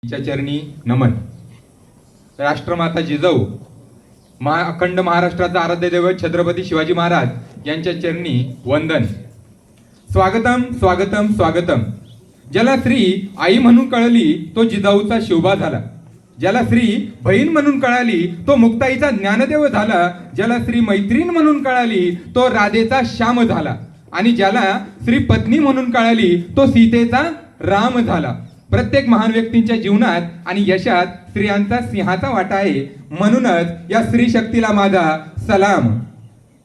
तिच्या चरणी नमन. राष्ट्रमाता जिजाऊ अखंड महाराष्ट्राचा आराध्य दैवत छत्रपती शिवाजी महाराज यांच्या चरणी वंदन. स्वागतम स्वागतम स्वागतम. ज्याला स्त्री आई म्हणून कळली तो जिजाऊचा शिवबा झाला. ज्याला स्त्री बहीण म्हणून कळाली तो मुक्ताईचा ज्ञानदेव झाला. ज्याला स्त्री मैत्रीण म्हणून कळाली तो राधेचा श्याम झाला. आणि ज्याला स्त्री पत्नी म्हणून कळाली तो सीतेचा राम झाला. प्रत्येक महान व्यक्तींच्या जीवनात आणि यशात स्त्रियांचा सिंहाचा वाटा आहे. म्हणूनच या स्त्री शक्तीला माझा सलाम.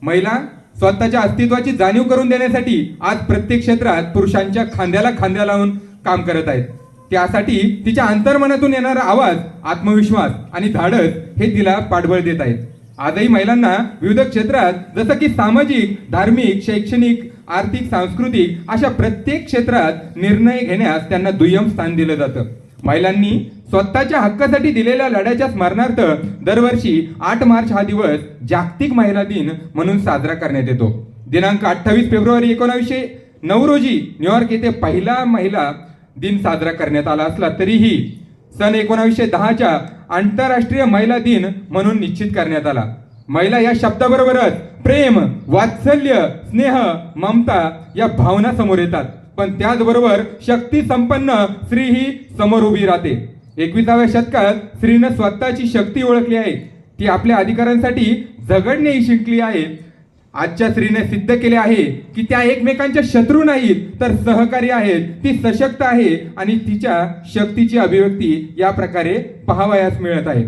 महिला स्वतःच्या अस्तित्वाची जाणीव करून देण्यासाठी आज प्रत्येक क्षेत्रात पुरुषांच्या खांद्याला खांद्या लावून काम करत आहेत. त्यासाठी तिच्या अंतर्मनातून येणारा आवाज, आत्मविश्वास आणि धाडस हे तिला पाठबळ देत आहेत. आजही महिलांना विविध क्षेत्रात जसं की सामाजिक, धार्मिक, शैक्षणिक, आर्थिक, सांस्कृतिक अशा प्रत्येक क्षेत्रात निर्णय घेण्यास त्यांना दुय्यम स्थान दिलं जातं. महिलांनी स्वतःच्या हक्कासाठी दिलेल्या लढ्याच्या स्मरणार्थ दरवर्षी 8 मार्च हा दिवस जागतिक महिला दिन म्हणून साजरा करण्यात येतो. दिनांक 28 फेब्रुवारी 1909 रोजी न्यूयॉर्क येथे पहिला महिला दिन साजरा करण्यात आला असला तरीही सन 1910च्या आंतरराष्ट्रीय महिला दिन म्हणून निश्चित करण्यात आला. महिला या शब्दाबरोबरच प्रेम, वात्सल्य, स्नेह, ममता या भावना समोर येतात. पण त्याचबरोबर शक्ती संपन्न स्त्री ही समोर उभी राहते. 21व्या शतकात स्त्रीनं स्वतःची शक्ती ओळखली आहे. ती आपल्या अधिकारांसाठी झगडणेही शिकली आहे. आजच्या स्त्रीने सिद्ध केले आहे की त्या एकमेकांच्या शत्रू नाहीत तर सहकारी आहेत. ती सशक्त आहे आणि तिच्या शक्तीची अभिव्यक्ती या प्रकारे पाहावयास मिळत आहे.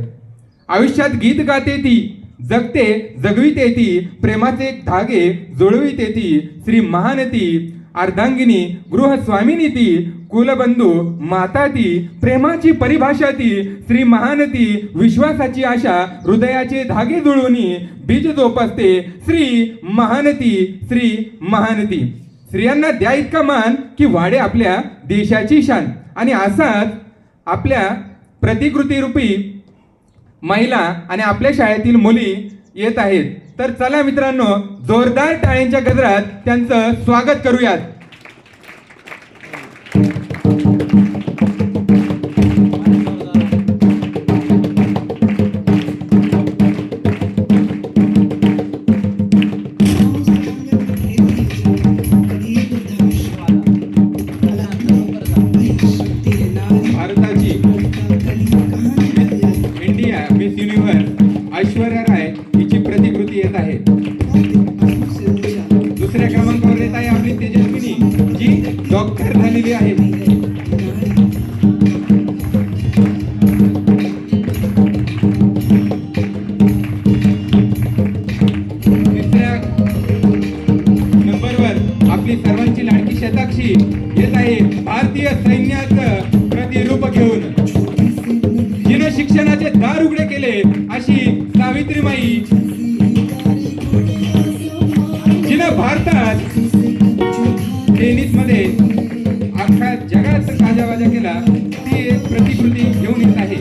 आयुष्यात गीत गाते ती, जगते जगविते ती, प्रेमाचे धागे जुळविते ती. श्री महानती, अर्धांगिनी, गृहस्वामिनी ती, कुलबंधू माता ती, प्रेमाची परिभाषा ती. श्री महानती, विश्वासाची आशा, हृदयाचे धागे जुळवणी, बीज जोपासते. श्री महानती, श्री महानती. स्त्रियांना द्या इतका मान की वाढे आपल्या देशाची शान. आणि असाच आपल्या प्रतिकृती रूपी महिला आणि आपल्या शाळेतील मुली येत आहेत. तर चला मित्रांनो, जोरदार टाळ्यांच्या गजरात त्यांचं स्वागत करूयात. भारताची India miss universe Aishwarya Rai हिची प्रतिकृती येत आहे. दुसऱ्या क्रमांकावर येत आहे आपली तेजस्विनी जी डॉक्टर झालेली आहे. तिसऱ्या नंबरवर आपली सर्वांची लाडकी शताक्षी येत आहे भारतीय सैन्याचं प्रतिरूप घेऊन. जिनं शिक्षणाचे दार उघडे केले अशी सावित्रीमाई, जिनं भारतात टेनिस मध्ये अख्ख्या जगात गाजावाजा केला, ती एक प्रतिकृती घेऊन येत आहे.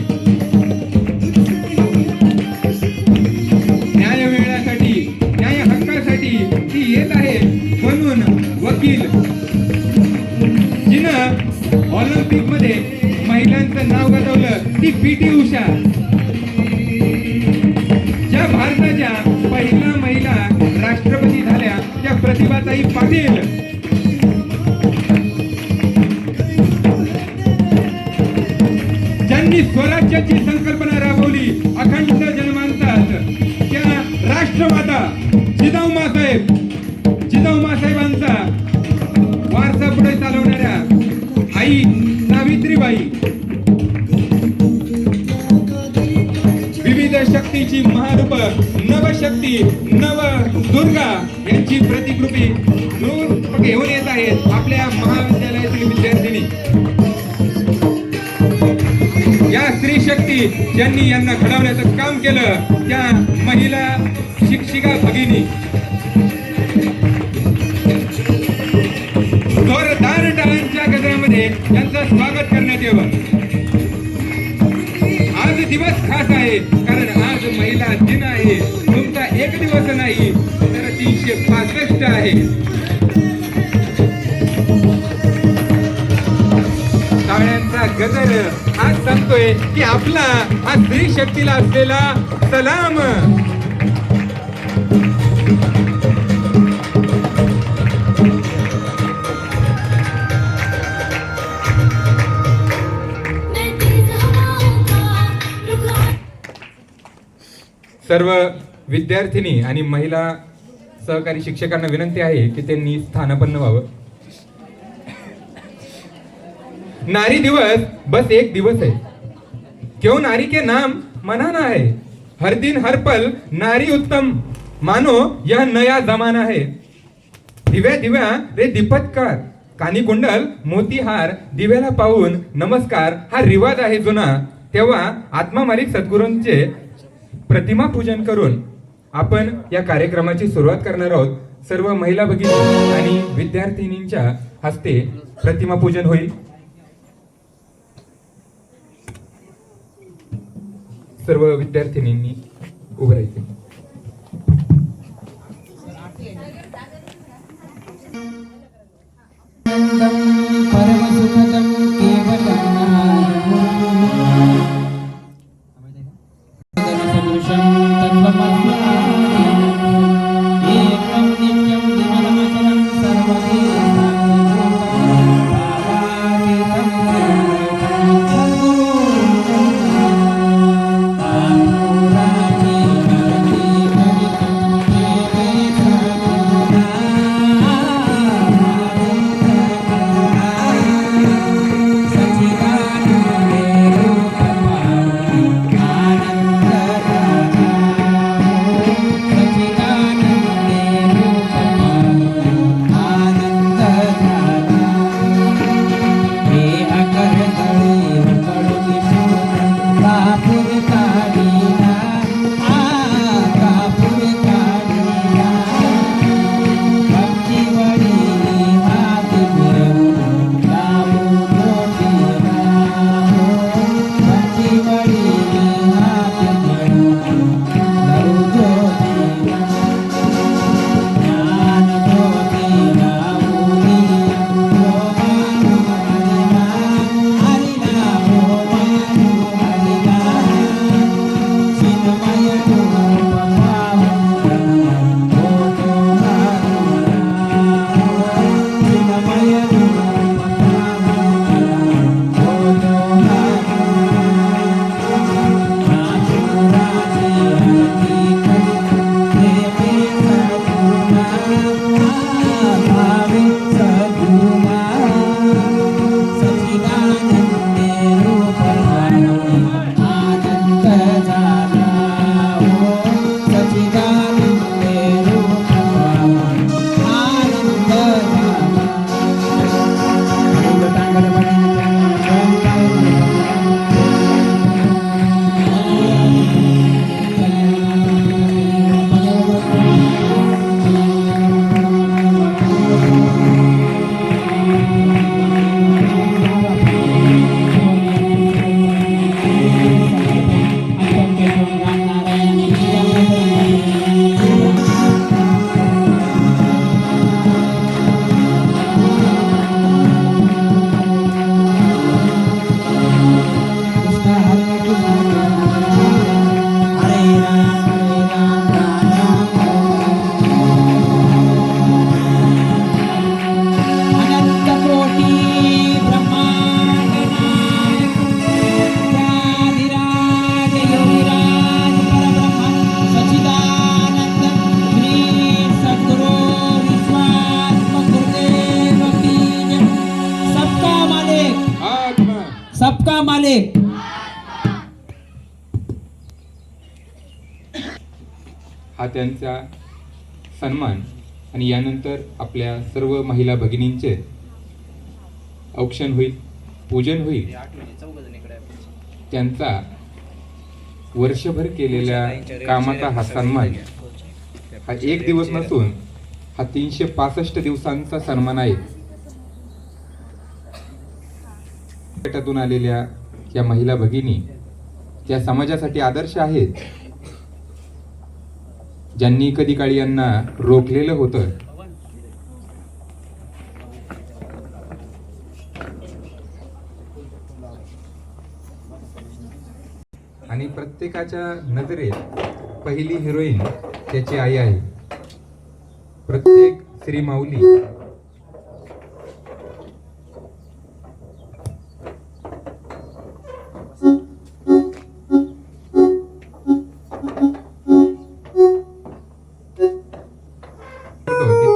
न्याय मिळण्यासाठी, न्याय हक्कासाठी ती येत आहे म्हणून वकील. जिनं ऑलिम्पिक मध्ये महिलांचं नाव गाजवलं ती पी.टी. उषा. ज्या भारताच्या पहिल्या महिला राष्ट्रपती झाल्या त्या प्रतिभाताई पाटील. ज्यांनी स्वराज्याची संकल्पना राबवली अखंड जन्मांतात त्या राष्ट्रमाता जिजाऊ मासाहेब. जिजाऊ मासाहेबांचा वारसा पुढे चालवणाऱ्या आई सावित्रीबाई. विविध शक्तीची महारूप नवशक्ती, नव दुर्गा यांची प्रतिकृती घेऊन येत आहेत आपल्या महाविद्यालयातील विद्यार्थिनी. या स्त्री शक्ती ज्यांनी यांना घडवण्याचं काम केलं त्या महिला शिक्षिका भगिनी. जोरदार टाळ्यांच्या गजरामध्ये यांचं स्वागत करण्यात यावं. आज दिवस खास आहे कारण आज महिला दिन आहे. तुमचा एक दिवस नाही तर 365 आहे. टाळ्यांचा गजर आज सांगतोय की आपला हा स्त्री शक्तीला असलेला सलाम. सर्व विद्यार्थिनी आणि महिला सहकारी शिक्षकांना विनंती आहे की त्यांनी स्थानापन्न व्हावं. नारी दिवस बस एक दिवस है, क्यों नारी के नाम मनाना है, हर दिन हर पल नारी उत्तम मानो यह नया जमाना है. दिव्या दिव्या रे दीपत्कार, कानी कुंडल मोतीहार दिव्याला पाहून नमस्कार हा रिवाज आहे जुना. तेव्हा आत्मा मालिक सद्गुरूंचे प्रतिमा पूजन करून आपण या कार्यक्रमाची सुरुवात करणार आहोत. सर्व महिला भगिनी आणि विद्यार्थिनींच्या हस्ते प्रतिमा पूजन होईल. सर्व विद्यार्थिनींनी उभं राहायचे. परमसुखदं केवलं सदृशं तत्त्वमस्यादिनं एकं नित्यं विमलमचलं सर्वदि सबका मालिक. हा त्यांचा सन्मान आणि यानंतर आपल्या सर्व महिला भगिनींचे औक्षण होईल, पूजन होईल. त्यांचा वर्षभर केलेल्या कामाचा हा सन्मान हा एक दिवस नसून हा 365 दिवसांचा सन्मान आहे. गटातून आलेल्या या महिला भगिनी त्या समाजासाठी आदर्श आहेत, ज्यांनी कधी काळी यांना रोखलेलं होतं. आणि प्रत्येकाच्या नजरेत पहिली हिरोईन त्याची आई आहे. प्रत्येक श्री माऊली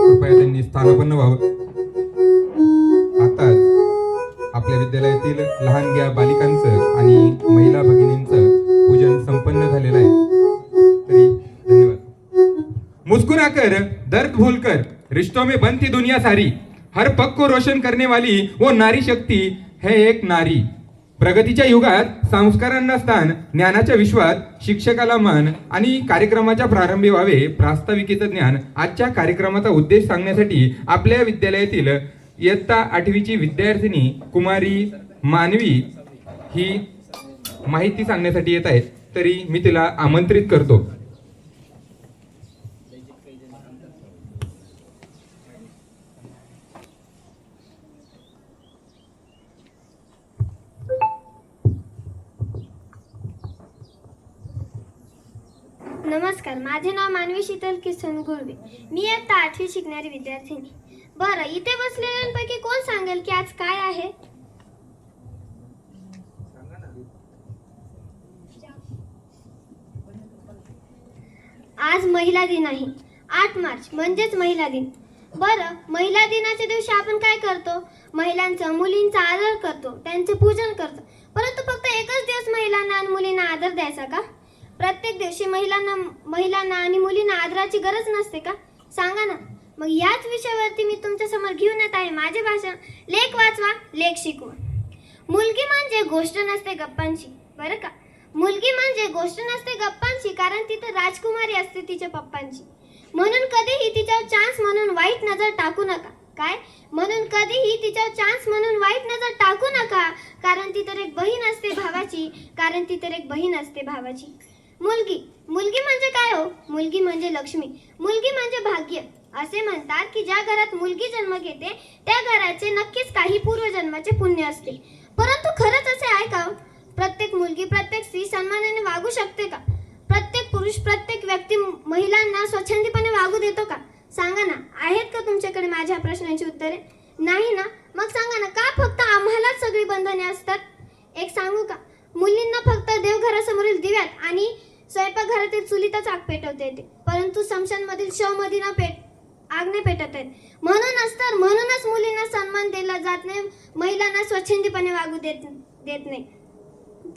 कृपया त्यांनी स्थानापन्न व्हावं. आता आपल्या विद्यालयातील लहानग्या बालिकांचं आणि महिला भगिनींचं पूजन संपन्न झालेलं आहे. तरी धन्यवाद. मुस्कुरा कर दर्द भूल कर, रिश्तों में बनती दुनिया सारी, हर पग को रोशन करने वाली वो नारी शक्ती है एक नारी. प्रगतीच्या युगात संस्कारांना स्थान, ज्ञानाच्या विश्वात शिक्षकाला मान आणि कार्यक्रमाच्या प्रारंभी व्हावे प्रास्ताविकेचं ज्ञान. आजच्या कार्यक्रमाचा उद्देश सांगण्यासाठी आपल्या विद्यालयातील इयत्ता 8वीची विद्यार्थिनी कुमारी मानवी ही माहिती सांगण्यासाठी येत आहेत. तरी मी तिला आमंत्रित करतो. नमस्कार, माझे नाव मानवी शीतल किसन गुरवे. मी इयत्ता 8वी शिकणारी विद्यार्थिनी. बरं, इथे बसलेल्यांपैकी कोण सांगेल की आज काय आहे? आज महिला दिन आहे. 8 मार्च म्हणजेच महिला दिन. बरं, महिला दिनाच्या दिवशी आपण काय करतो? महिलांचा, मुलींचा आदर करतो, त्यांचे पूजन करतो. परंतु फक्त एकच दिवस महिलांना आणि मुलींना आदर द्यायचा का? प्रत्येक दिवशी महिलांना आणि मुलींना आदराची गरज नसते का? सांगा ना. मग याच विषयावरती मी तुमच्या समोर घेऊन येत आहे माझे भाषण. लेख वाचवा, लेख शिकवा. मुलगी म्हणजे गोष्ट नसते गप्पांची. बरं का? मुलगी म्हणजे गोष्ट नसते गप्पांची, कारण तिथं राजकुमारी असते तिच्या पप्पांची. म्हणून कधीही तिच्यावर चान्स म्हणून वाईट नजर टाकू नका. काय? म्हणून कधीही तिच्यावर चान्स म्हणून वाईट नजर टाकू नका, कारण ती तर एक बहीण असते भावाची. मुलगी म्हणजे काय हो? मुलगी म्हणजे लक्ष्मी. मुलगी म्हणजे भाग्य. असे म्हणतात की ज्या घरात मुलगी जन्म घेते त्या घराचे नक्कीच काही पूर्वजन्माचे पुण्य असते. परंतु खरंच असे आहे का? प्रत्येक मुलगी, प्रत्येक स्त्री सन्मानाने वागू शकते का? प्रत्येक पुरुष, प्रत्येक व्यक्ती महिलांना स्वच्छंदीपणे वागू देतो का? सांगा ना. आहेत का तुमच्याकडे माझ्या प्रश्नांची उत्तरे? नाही ना. मग सांगा ना, का फक्त आम्हालाच सगळी बंधने असतात? एक सांगू का? मुलींना फक्त देवघरासमोरील दिव्यात आणि स्वयंपाकघरातील चुलीतच आग पेटवता येते, परंतु स्मशानमधील शवमध्ये आग नाही पेटत आहेत. म्हणूनच मुलींना सन्मान दिला जात नाही, महिलांना स्वच्छंदीपणे वागू देत नाही.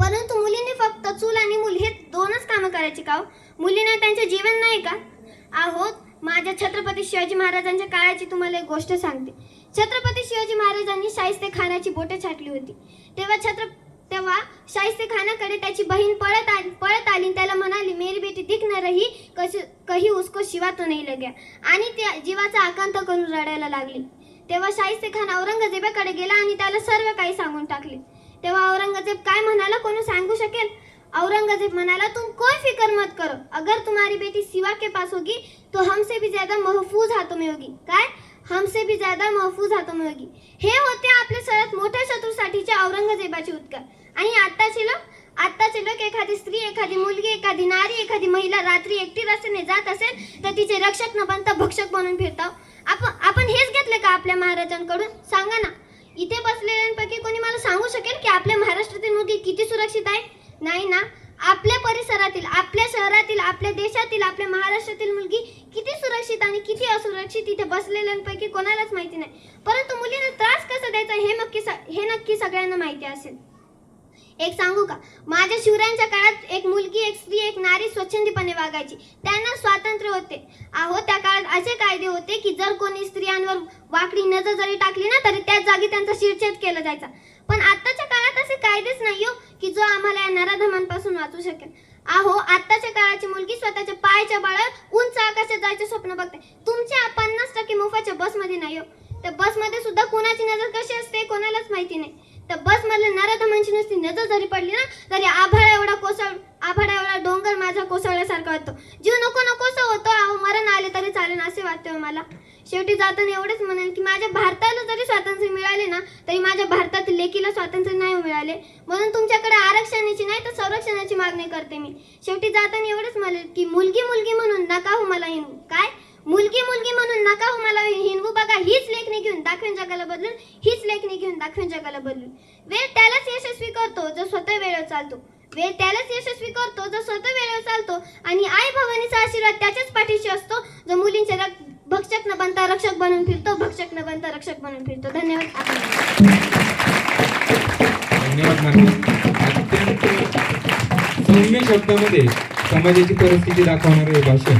परंतु मुलींनी फक्त चूल आणि मूल हे 2च कामं करायची का? मुलींना त्यांचे जीवन नाही का? आहोत. माझ्या छत्रपती शिवाजी महाराजांच्या काळाची तुम्हाला एक गोष्ट सांगते. छत्रपती शिवाजी महाराजांनी शाहिस्ते खानाची बोटे छाटली होती. तेव्हा शाहिस्ते खानाकडे त्याची बहीण पळत आली आणि त्याला म्हणाली, मेरी बेटी दिख न रही, कहीं उसको शिवा तो नहीं लग्या. आणि त्या जीवाचा आकांत करून रडायला लागली. तेव्हा शाहिस्ते खान औरंगजेबाकडे गेला आणि त्याला सर्व काही सांगून टाकले. तेव्हा औरंगजेब काय म्हणाला, कोणी सांगू शकेल? औरंगजेब म्हणाला, तुम कोई फिकर मत करो, अगर तुम्हारी बेटी शिवा के पास होगी तो हमसे भी ज्यादा महफूज हाथों में होगी. काय? हमसे भी ज्यादा महफूज हाथों में होगी. हे होते आपले सर्वात मोठ्या शत्रूसाठीचे औरंगजेबाचे उद्गार. आणि आत्ताचे लोक एखादी स्त्री, एखादी मुलगी, एखादी नारी, एखादी महिला रात्री एकटी रस्त्याने जात असेल तर तिचे रक्षक न बनता भक्षक बनून फिरतो. आपण हेच घेतले का आपल्या महाराजांकडून? सांगा ना. इथे बसलेल्यांपैकी कोणी मला सांगू शकेल की आपल्या महाराष्ट्रातील मुलगी किती सुरक्षित आहे? नाही ना. आपल्या परिसरातील, आपल्या शहरातील, आपल्या देशातील, आपल्या महाराष्ट्रातील मुलगी किती सुरक्षित आणि किती असुरक्षित इथे बसलेल्यांपैकी कोणालाच माहिती नाही. परंतु मुलींना त्रास कसा द्यायचा हे नक्की सगळ्यांना माहिती असेल. एक सांगू का? माझ्या शिवरायांच्या काळात एक मुलगी, एक स्त्री, एक नारी स्वच्छंदीपणे वागायची. त्यांना स्वातंत्र्य होते. त्या काळात असे कायदे होते की जर कोणी स्त्रियांवर वाकडी नजर जरी टाकली ना तरी त्याच जागी त्यांचा शिरछेद केला जायचा. पण आत्ताच्या काळात असे कायदेच नाही हो की जो आम्हाला या नराधमांपासून वाचू शकेल. आत्ताच्या काळाची मुलगी स्वतःच्या पायाच्या बळावर उंच आकाशात जायचे स्वप्न बघते. तुमच्या 50% मोफाच्या बसमध्ये नाही हो. त्या बसमध्ये सुद्धा कोणाची नजर कशी असते कोणालाच माहिती नाही. त्या बसमधल्या नराधमांची नुसती नजर जरी पडली ना तरी आभाळा एवढा डोंगर माझा कोसळल्यासारखा वाटतो. जीव नकोसा होतो. मरण आले तरी चालेल असे वाटते मला. शेवटी जाताना एवढेच म्हणेल की माझ्या भारताला जरी स्वातंत्र्य मिळाले ना तरी माझ्या भारतातील लेकीला स्वातंत्र्य नाही मिळाले. म्हणून तुमच्याकडे आरक्षणाची नाही तर संरक्षणाची मागणी करते मी. शेवटी जाताना एवढंच म्हणेल की मुलगी मुलगी म्हणून नका हो मला हिनवू. काय मुलगी मुलगी म्हणून नका हो मला हिनवू. बघा हीच लेखणी घेऊन दाखवेन जगाला बदलून, हीच लेखणी घेऊन दाखवेन जगाला बदलून. वेळ त्यालाच यशस्वी करतो जो स्वतः वेळेवर चालतो. वेळ त्यालाच यशस्वी करतो जो स्वतः वेळेवर चालतो. आणि आई भवानीचा आशीर्वाद त्याच्याच पाठीशी असतो जो मुलींचे भक्षक न बनता रक्षक बनून फिरतो. भक्षक न बनता रक्षक बनून फिरतो. धन्यवाद. धन्यवाद मानवी. अत्यंत सौम्य शब्दामध्ये समाजाची परिस्थिती दाखवणारे हे भाषण.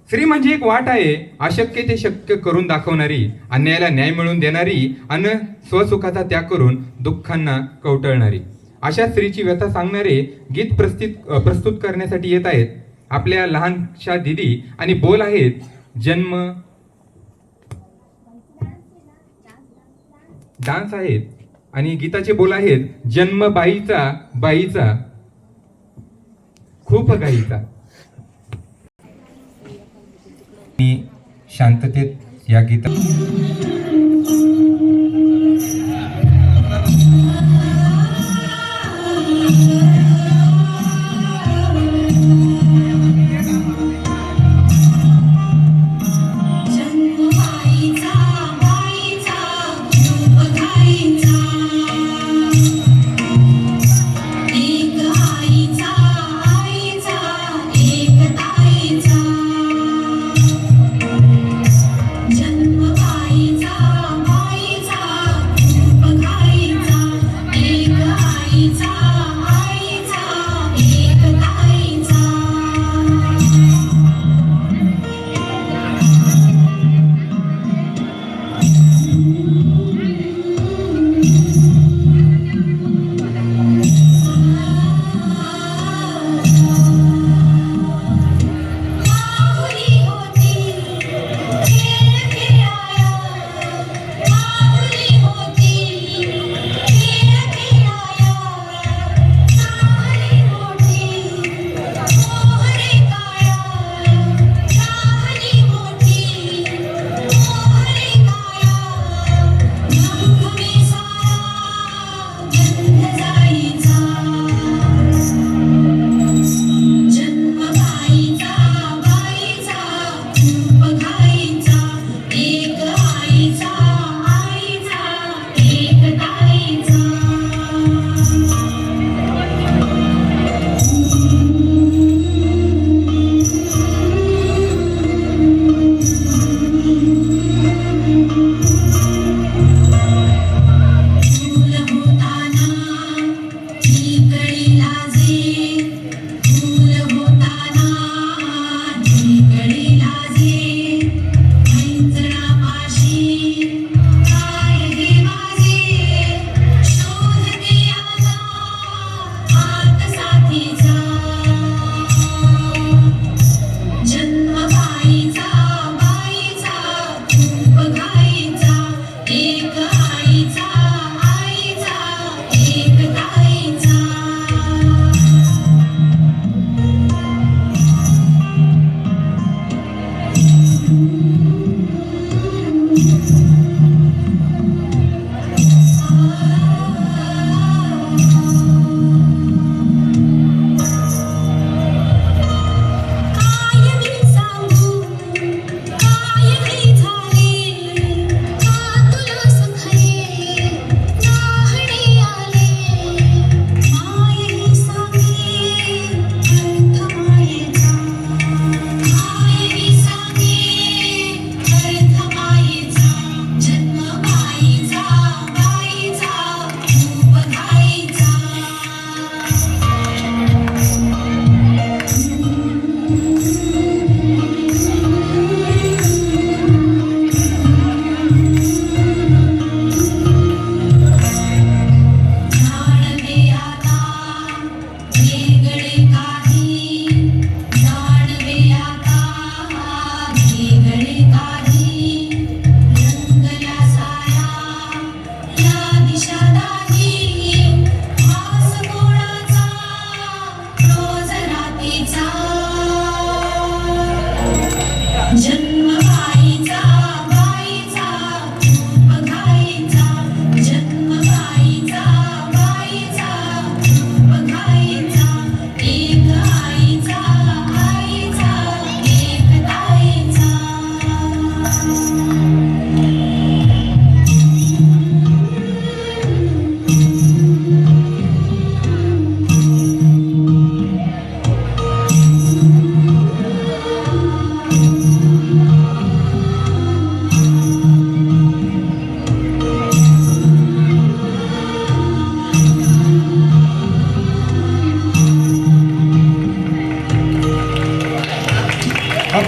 स्त्री म्हणजे एक वाट आहे, अशक्य ते शक्य करून दाखवणारी, अन्यायाला न्याय मिळवून देणारी आणि स्वसुखाचा त्याग करून दुःखांना कवटळणारी. अशा स्त्रीची व्यथा सांगणारे गीत प्रस्तुत करण्यासाठी येत आहेत आपल्या लहानशा दिदी. आणि बोल आहेत जन्म डान्स आहेत आणि गीताचे बोल आहेत जन्म बाईचा बाईचा खूप घाईचा. शांततेत या गीता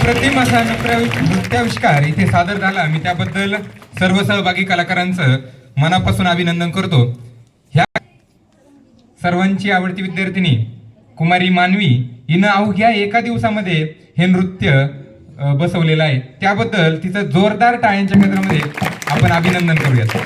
अप्रतिम असा नृत्याविष्कार इथे सादर झाला. मी त्याबद्दल सर्व सहभागी कलाकारांचं मनापासून अभिनंदन करतो. ह्या सर्वांची आवडती विद्यार्थिनी कुमारी मानवी हिनं अवघ्या एका दिवसामध्ये हे नृत्य बसवलेलं आहे. त्याबद्दल तिचं जोरदार टाळ्यांच्या केंद्रामध्ये आपण अभिनंदन करूयात.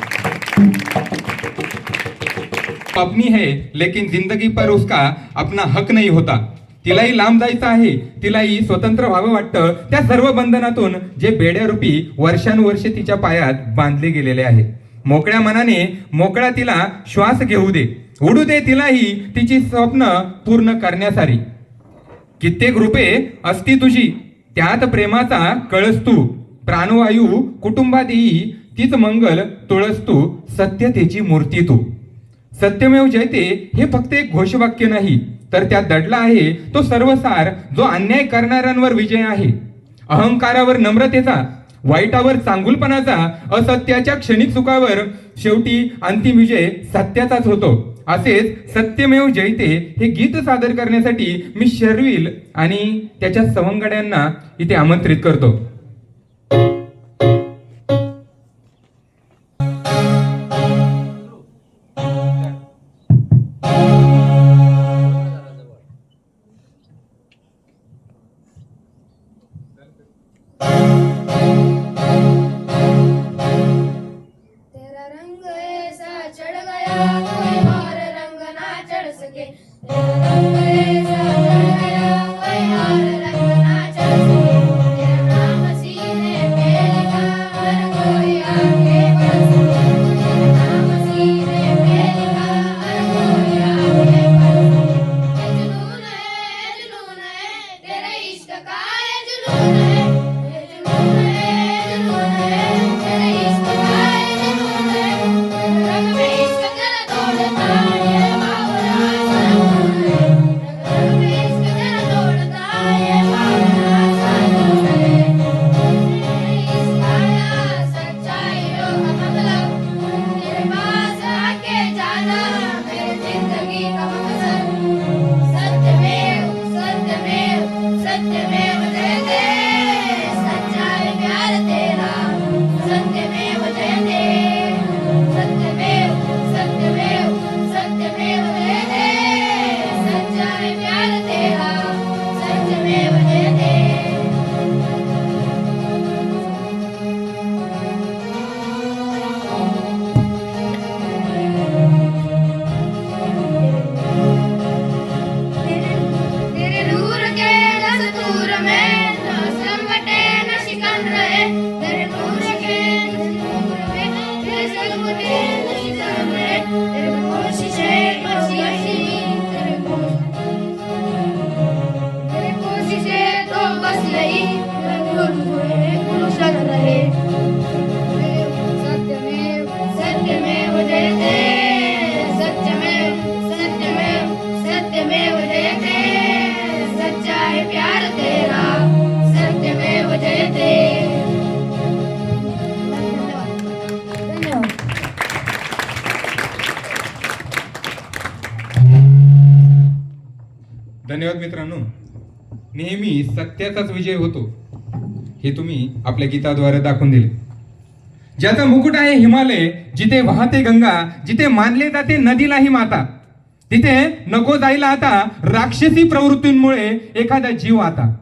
अपनी है लेकिन जिंदगी पर उसका अपना हक नहीं होता. तिलाही लांब जायचं आहे, तिलाही स्वतंत्र व्हावं वाटतं. त्या सर्व बंधनातून जे बेड्यारूपी वर्षानुवर्षे तिच्या पायात बांधले गेलेले आहे. मोकळ्या मनाने मोकळा तिला श्वास घेऊ दे, उडू दे तिलाही तिची स्वप्न पूर्ण करण्यासारी. कित्येक रूपे असती तुझी, त्यात प्रेमाचा कळस तू. प्राणवायू कुटुंबात येई, तीच मंगल तुळस तू. सत्यतेची मूर्ती तू. सत्यमेव जयते हे फक्त एक घोषवाक्य नाही, तर त्यात दडला आहे तो सर्वसार, जो अन्याय करणाऱ्यांवर विजय आहे. अहंकारावर नम्रतेचा, वाईटावर चांगुलपणाचा, असत्याच्या क्षणिक सुखावर शेवटी अंतिम विजय सत्याचाच होतो. असेच सत्यमेव जयते हे गीत सादर करण्यासाठी मी शर्विल आणि त्याच्या सवंगड्यांना इथे आमंत्रित करतो. धन्यवाद मित्रांनो. नेहमी सत्याचाच विजय होतो हे तुम्ही आपल्या गीताद्वारे दाखवून दिले. ज्याचा मुकुट आहे हिमालय, जिथे वाहते गंगा, जिथे मानले जाते नदीलाही माता, तिथे नको जायला आता राक्षसी प्रवृत्तींमुळे एखादा जीव आता.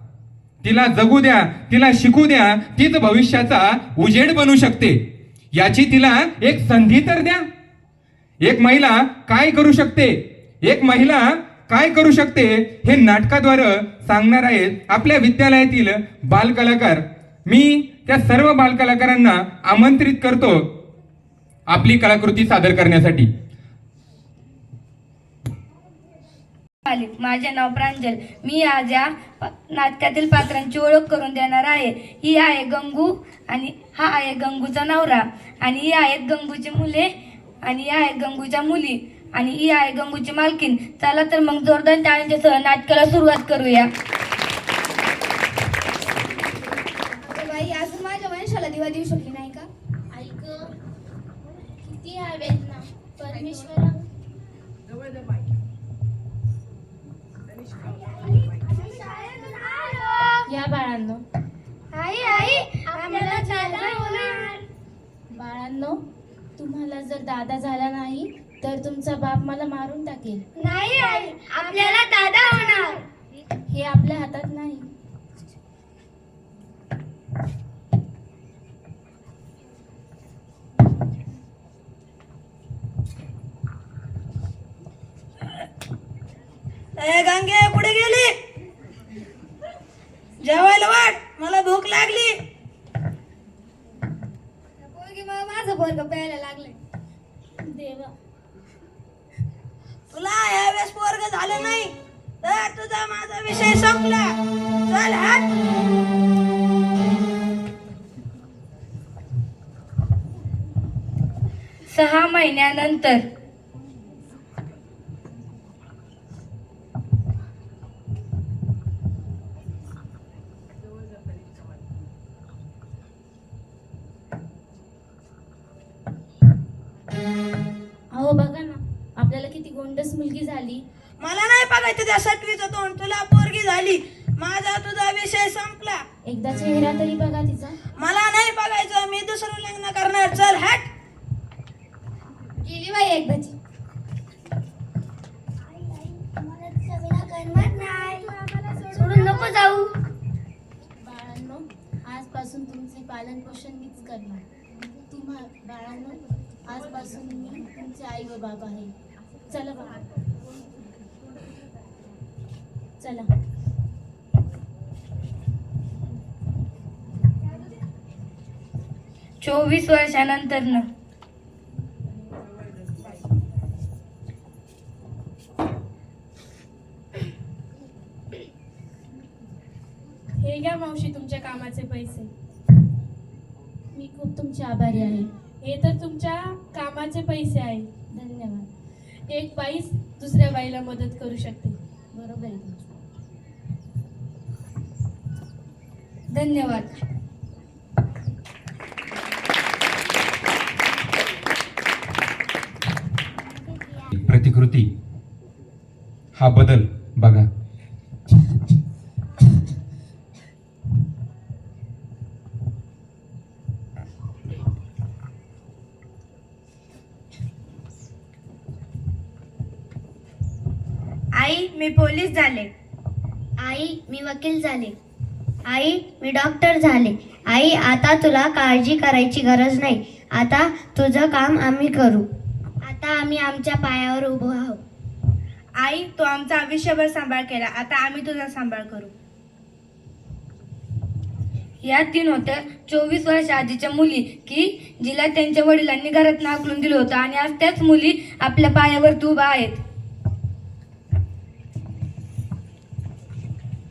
तिला जगू द्या, तिला शिकू द्या, तीच भविष्याचा उजेड बनू शकते. याची तिला एक संधी तर द्या. एक महिला काय करू शकते, एक महिला काय करू शकते हे नाटकाद्वारे सांगणार आहेत आपल्या विद्यालयातील बालकलाकार. मी त्या सर्व बालकलाकारांना आमंत्रित करतो आपली कलाकृती सादर करण्यासाठी. माझे नाव प्रांजल. मी आज या नाटकातील पात्रांची ओळख करून देणार आहे. ही आहे गंगू आणि हा आहे गंगूचा नवरा आणि ही आहेत गंगूची मुले आणि ही आहेत गंगूच्या मुली आणि ही आहे गंगूची मालकीन. चला तर मग जोरदार टाळ्यांच्यासह नाटकाला सुरुवात करूया. बाई, अजून माझ्या वंशाला दिवा देऊ शकली नाही का? ऐक, किती हवेत ना परमेश्वरा. या बाळांनो, आई आई आपल्याला दादा होणार. बाळांनो, तुम्हाला जर दादा झाला नाही तर तुमचा बाप मला मारून टाकेल. नाही आई आपल्याला दादा होणार. हे आपल्या हातात नाही. गंगे कुठे गेली? जेवायला वाट, मला भूक लागली. माझं पोरग प्यायला लागले. देवा, तुला यावेळेस पोरग झालं नाही तर तुझा माझा विषय संपला. चल हात. 6 महिन्यानंतर अहो बघा ना, आपल्याला किती गोंडस मुलगी झाली. मला नाही बघायचं त्या सटवीचं तोंड. तुला पोरगी झाली, माझा तुझा विषय संपला. एकदा चेहरा तरी बघा तिचा. मला नाही बघायचं, मी दुसरं लग्न करणार. चल हट. गेली बाई एकदाची. सोडून नको जाऊ. बाळांनो, आजपासून तुमचे पालन पोषण मीच करणार. बाळांनो, आजपासून मी तुमचे आई व बाबा आहे. चला बाळा, चला. चोवीस वर्षानंतर न हे घ्या मावशी तुमच्या कामाचे पैसे. मी खूप तुमची आभारी आहे. हे तर तुमच्या कामाचे पैसे आहे. धन्यवाद. एक बाई दुसऱ्या बाईला मदत करू शकते. बरोबर आहे तुमचं. धन्यवाद. प्रतिकृती हा बदल बघा. आई मी पोलीस झाले. आई मी वकील झाले. आई मी डॉक्टर झाले. आई आता तुला काळजी करायची गरज नाही. आता तुझं काम आम्ही करू. आता आम्ही आमच्या पायावर उभो आहोत. आई, तू आमचा आयुष्यभर सांभाळ केला, आता आम्ही तुझा सांभाळ करू. या 3 होत्या 24 वर्ष आधीच्या मुली की जिला त्यांच्या वडिलांनी घरात हाकलून दिलं होतं आणि आज त्याच मुली आपल्या पायावर उभा आहेत.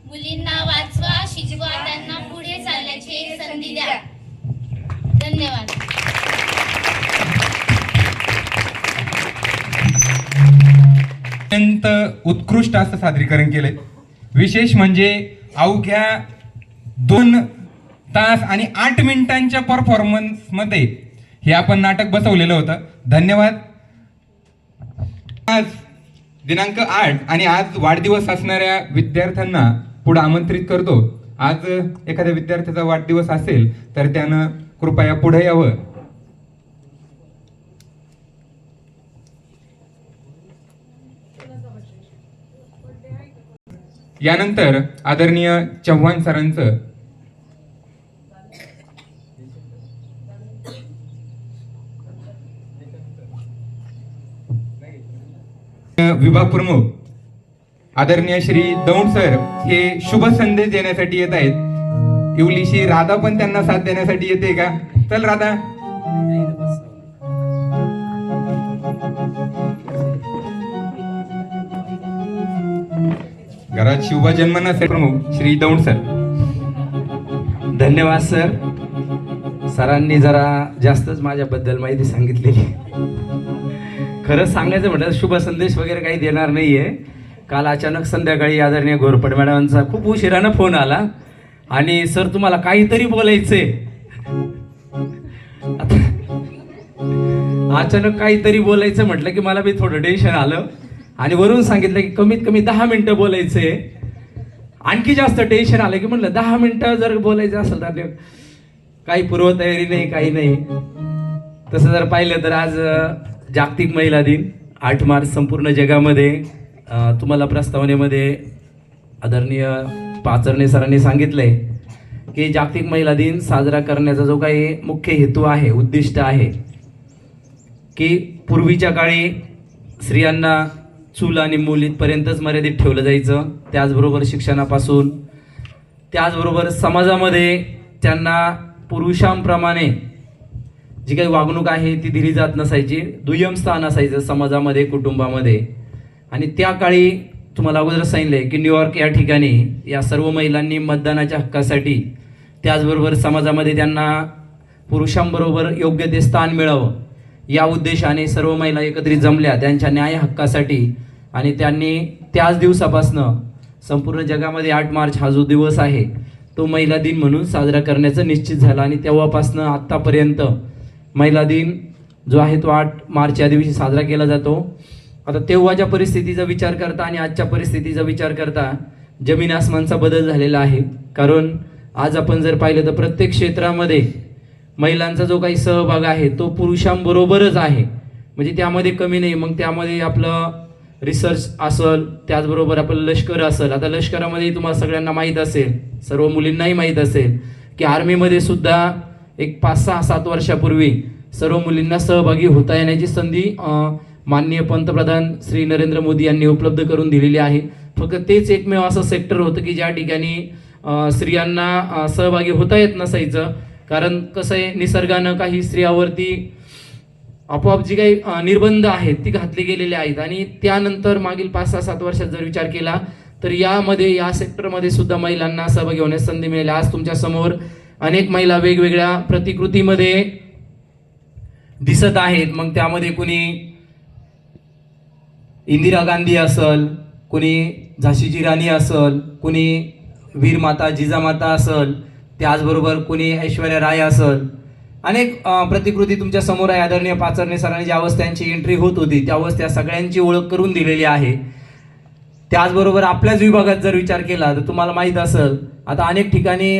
मुलींना वाचवा, शिकवा, त्यांना पुढे चालण्याची एक संधी द्या. धन्यवाद. अत्यंत उत्कृष्ट असं सादरीकरण केलंय. विशेष म्हणजे अवघ्या 2 तास आणि 8 मिनिटांच्या परफॉर्मन्स मध्ये हे आपण नाटक बसवलेलं होतं. धन्यवाद. आज दिनांक 8 आणि आज वाढदिवस असणाऱ्या विद्यार्थ्यांना पुढे आमंत्रित करतो. आज एखाद्या विद्यार्थ्याचा वाढदिवस असेल तर त्यानं कृपया पुढे यावं. यानंतर आदरणीय चव्हाण सरांचं विभाग प्रमुख आदरणीय श्री दौंड सर हे शुभ संदेश देण्यासाठी येत आहेत. इवलीशी राधा पण त्यांना साथ देण्यासाठी येते का? चल राधा. घरात शुभ जन्मना सर प्रमुख श्री दौंड सर. धन्यवाद सर. सरांनी जरा जास्तच माझ्याबद्दल माहिती सांगितलेली. खरंच सांगायचं म्हटलं शुभ संदेश वगैरे काही देणार नाहीये. काल अचानक संध्याकाळी आदरणीय घोरपडे मॅडमांचा खूप उशिरानं फोन आला आणि सर तुम्हाला काहीतरी बोलायचंय. आता अचानक काहीतरी बोलायचं म्हटलं की मला बी थोडं टेन्शन आलं आणि वरून सांगितलं की कमीत कमी 10 मिनिटं बोलायचंय. आणखी जास्त टेन्शन आलं की म्हणलं 10 मिनिटं जर बोलायचं असेल तर काही पूर्वतयारी नाही, काही नाही. तसं जर पाहिलं तर आज जागतिक महिला दिन 8 मार्च संपूर्ण जगामध्ये तुम्हाला प्रस्तावनेमध्ये आदरणीय पाचरणे सरांनी सांगितलंय की जागतिक महिला दिन साजरा करण्याचा जो काही मुख्य हेतू आहे, उद्दिष्ट आहे की पूर्वीच्या काळी स्त्रियांना चूल आणि मूल इथपर्यंतच मर्यादित ठेवलं जायचं. त्याचबरोबर शिक्षणापासून, त्याचबरोबर समाजामध्ये त्यांना पुरुषांप्रमाणे जी काही वागणूक आहे ती दिली जात नसायची, दुय्यम स्थान असायचं समाजामध्ये, कुटुंबामध्ये. आणि त्या काळी तुम्हाला अगोदर सांगितलंय की न्यूयॉर्क या ठिकाणी या सर्व महिलांनी मतदानाच्या हक्कासाठी, त्याचबरोबर समाजामध्ये त्यांना पुरुषांबरोबर योग्य ते स्थान मिळावं या उद्देशाने सर्व महिला एकत्रित जमल्या त्यांच्या न्याय हक्कासाठी. आणि त्यांनी त्याच दिवसापासनं संपूर्ण जगामध्ये 8 मार्च हा जो दिवस आहे तो महिला दिन म्हणून साजरा करण्याचं निश्चित झाला. आणि तेव्हापासनं आत्तापर्यंत महिला दिन जो आहे तो 8 मार्च या दिवशी साजरा केला जातो. आता तेव्हाच्या परिस्थितीचा विचार करता आणि आजच्या परिस्थितीचा विचार करता जमीन आसमानचा बदल झालेला आहे. कारण आज आपण जर पाहिलं तर प्रत्येक क्षेत्रामध्ये महिलांचा जो काही सहभाग आहे तो पुरुषांबरोबरच आहे, म्हणजे त्यामध्ये कमी नाही. मग त्यामध्ये आपलं रिसर्च असेल, त्याचबरोबर आपलं लष्कर असेल. आता लष्करामध्ये तुम्हाला सगळ्यांना माहीत असेल, सर्व मुलींनाही माहीत असेल की आर्मीमध्ये सुद्धा एक 5-6-7 वर्षापूर्वी सर्व मुलींना सहभागी होता येण्याची संधी माननीय पंतप्रधान श्री नरेंद्र मोदी यांनी उपलब्ध करून दिलेली आहे. फक्त तेच एकमेव असं सेक्टर होतं की ज्या ठिकाणी स्त्रियांना सहभागी होता येत नसायचं. कारण कसं आहे, निसर्गानं काही स्त्रियावरती आपोआप जी काही निर्बंध आहेत ती घातली गेलेली आहेत. आणि त्यानंतर मागील 5-6-7 वर्षात जर विचार केला तर यामध्ये, या सेक्टरमध्ये सुद्धा महिलांना सहभागी होण्यास संधी मिळाली. आज तुमच्या समोर अनेक महिला वेगवेगळ्या प्रतिकृतीमध्ये दिसत आहेत. मग त्यामध्ये कुणी इंदिरा गांधी असल, कुणी झाशीची राणी असल, कुणी वीरमाता जिजामाता असल, त्याचबरोबर कुणी ऐश्वर्या राय असल. अनेक प्रतिकृती तुमच्या समोर आहे. आदरणीय पाचरणे सरांनी ज्या अवस्थांची एंट्री होत होती त्या अवस्था सगळ्यांची ओळख करून दिलेली आहे. त्याचबरोबर आपल्याच विभागात जर विचार केला तर तुम्हाला माहीत असेल आता अनेक ठिकाणी